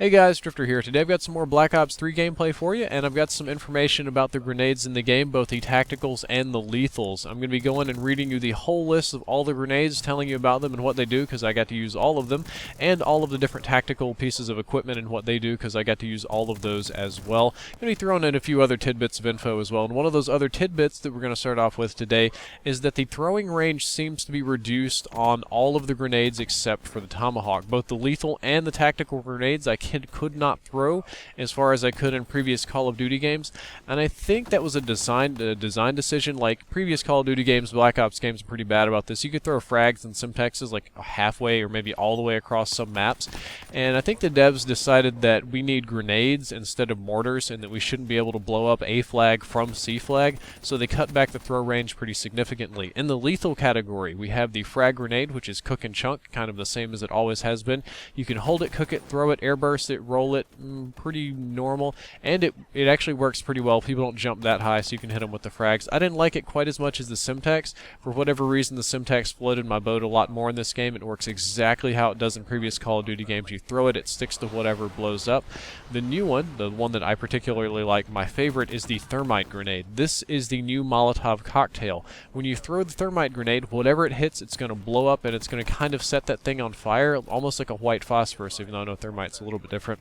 Hey guys, Drifter here. Today I've got some more Black Ops 3 gameplay for you, and I've got some information about the grenades in the game, both the tacticals and the lethals. I'm going to be going and reading you the whole list of all the grenades, telling you about them and what they do, because I got to use all of them, and all of the different tactical pieces of equipment and what they do, because I got to use all of those as well. I'm going to be throwing in a few other tidbits of info as well, and one of those other tidbits that we're going to start off with today is that the throwing range seems to be reduced on all of the grenades except for the Tomahawk. Both the lethal and the tactical grenades I could not throw as far as I could in previous Call of Duty games, and I think that was a design decision. Like previous Call of Duty games, Black Ops games are pretty bad about this. You could throw frags and simtexes like halfway or maybe all the way across some maps, and I think the devs decided that we need grenades instead of mortars and that we shouldn't be able to blow up A flag from C flag, so they cut back the throw range pretty significantly. In the lethal category, we have the frag grenade, which is cook and chunk, kind of the same as it always has been. You can hold it, cook it, throw it, airburst it, roll it, pretty normal, and it actually works pretty well. People don't jump that high, so you can hit them with the frags. I didn't like it quite as much as the Simtex. For whatever reason, the Simtex floated my boat a lot more in this game. It works exactly how it does in previous Call of Duty games. You throw it, it sticks to whatever blows up. The new one, the one that I particularly like, my favorite, is the Thermite grenade. This is the new Molotov cocktail. When you throw the Thermite grenade, whatever it hits, it's going to blow up, and it's going to kind of set that thing on fire, almost like a white phosphorus, even though I know Thermite's a little bit different.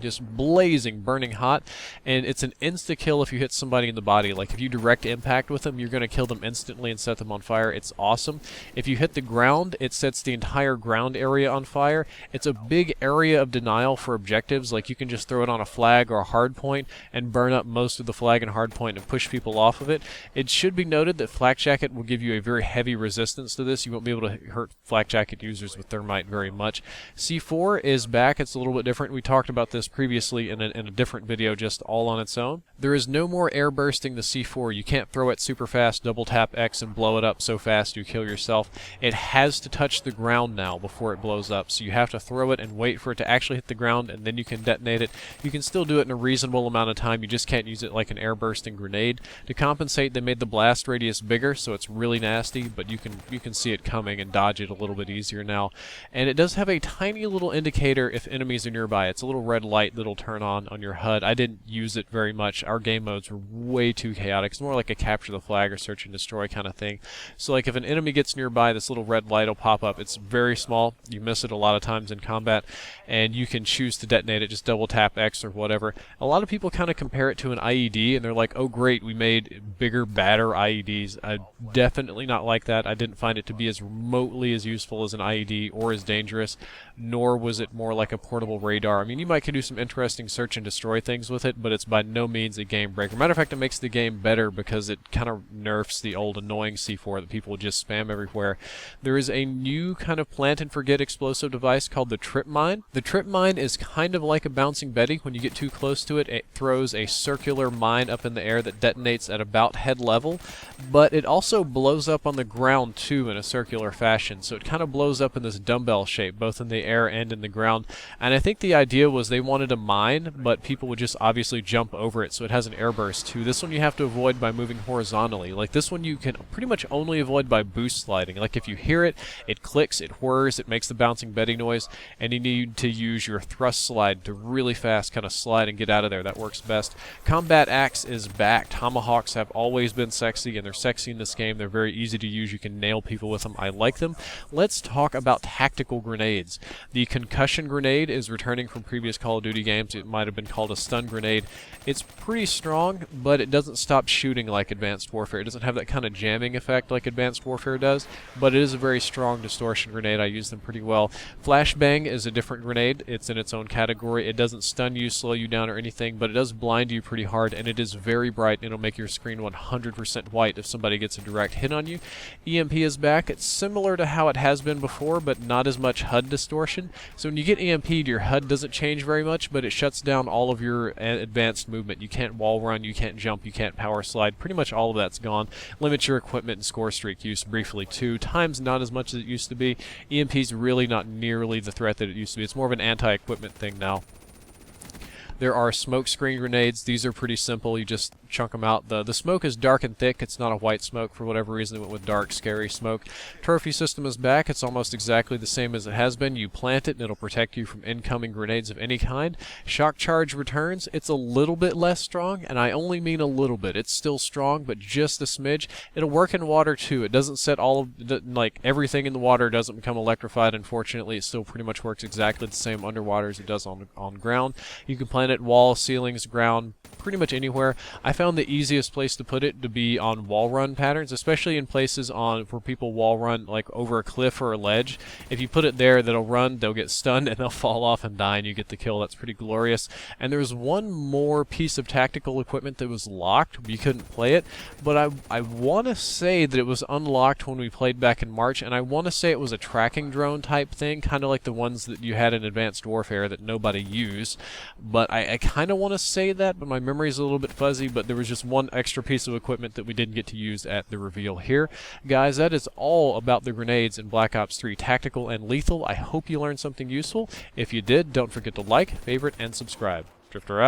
Just blazing, burning hot, and it's an insta-kill if you hit somebody in the body. Like if you direct impact with them, you're going to kill them instantly and set them on fire. It's awesome. If you hit the ground, it sets the entire ground area on fire. It's a big area of denial for objectives. Like you can just throw it on a flag or a hard point and burn up most of the flag and hard point and push people off of it. It should be noted that Flak Jacket will give you a very heavy resistance to this. You won't be able to hurt Flak Jacket users with Thermite very much. C4 is back. It's a little bit different. We talked about this previously in a different video just all on its own. There is no more air bursting the C4. You can't throw it super fast, double tap X and blow it up so fast you kill yourself. It has to touch the ground now before it blows up, so you have to throw it and wait for it to actually hit the ground, and then you can detonate it. You can still do it in a reasonable amount of time. You just can't use it like an air bursting grenade. To compensate, they made the blast radius bigger, so it's really nasty, but you can see it coming and dodge it a little bit easier now. And it does have a tiny little indicator if enemies are nearby. It's a little red light that'll turn on your HUD. I didn't use it very much. Our game modes were way too chaotic. It's more like a capture the flag or search and destroy kind of thing. So like if an enemy gets nearby, this little red light will pop up. It's very small. You miss it a lot of times in combat, and you can choose to detonate it. Just double tap X or whatever. A lot of people kind of compare it to an IED, and they're like, oh great, we made bigger, badder IEDs. I definitely not like that. I didn't find it to be as remotely as useful as an IED or as dangerous, nor was it more like a portable radar. I mean, you might could do some interesting search and destroy things with it, but it's by no means a game breaker. Matter of fact, it makes the game better because it kind of nerfs the old annoying C4 that people just spam everywhere. There is a new kind of plant and forget explosive device called the Trip Mine. The Trip Mine is kind of like a bouncing Betty. When you get too close to it, it throws a circular mine up in the air that detonates at about head level, but it also blows up on the ground too in a circular fashion. So it kind of blows up in this dumbbell shape, both in the air and in the ground. And I think the idea was they wanted a mine, but people would just obviously jump over it, so it has an air burst too. This one you have to avoid by moving horizontally. Like this one you can pretty much only avoid by boost sliding. Like if you hear it, it clicks, it whirs, it makes the bouncing Betty noise, and you need to use your thrust slide to really fast kind of slide and get out of there. That works best. Combat Axe is back. Tomahawks have always been sexy, and they're sexy in this game. They're very easy to use. You can nail people with them. I like them. Let's talk about tactical grenades. The concussion grenade is returning from previous Call of Duty games. It might have been called a stun grenade. It's pretty strong, but it doesn't stop shooting like Advanced Warfare. It doesn't have that kind of jamming effect like Advanced Warfare does, but it is a very strong distortion grenade. I use them pretty well. Flashbang is a different grenade. It's in its own category. It doesn't stun you, slow you down, or anything, but it does blind you pretty hard, and it is very bright. It'll make your screen 100% white if somebody gets a direct hit on you. EMP is back. It's similar to how it has been before, but not as much HUD distortion. So when you get EMP'd, your HUD doesn't change very much, but it shuts down all of your advanced movement. You can't wall run, you can't jump, you can't power slide. Pretty much all of that's gone. Limits your equipment and score streak use briefly too. Time's not as much as it used to be. EMP's really not nearly the threat that it used to be. It's more of an anti-equipment thing now. There are smoke screen grenades. These are pretty simple. You just chunk them out. The smoke is dark and thick. It's not a white smoke. For whatever reason, they went with dark, scary smoke. Trophy system is back. It's almost exactly the same as it has been. You plant it, and it'll protect you from incoming grenades of any kind. Shock charge returns. It's a little bit less strong, and I only mean a little bit. It's still strong, but just a smidge. It'll work in water, too. It doesn't set all of, like, everything in the water doesn't become electrified. Unfortunately, it still pretty much works exactly the same underwater as it does on ground. You can plant it walls, ceilings, ground, pretty much anywhere. I found the easiest place to put it to be on wall run patterns, especially in places where people wall run like over a cliff or a ledge. If you put it there, they'll run, they'll get stunned, and they'll fall off and die, and you get the kill. That's pretty glorious. And there's one more piece of tactical equipment that was locked. You couldn't play it, but I want to say that it was unlocked when we played back in March, and I want to say it was a tracking drone type thing, kind of like the ones that you had in Advanced Warfare that nobody used. But I kind of want to say that, but my memory is a little bit fuzzy. But there was just one extra piece of equipment that we didn't get to use at the reveal here. Guys, that is all about the grenades in Black Ops 3 Tactical and Lethal. I hope you learned something useful. If you did, don't forget to like, favorite, and subscribe. Drifter out.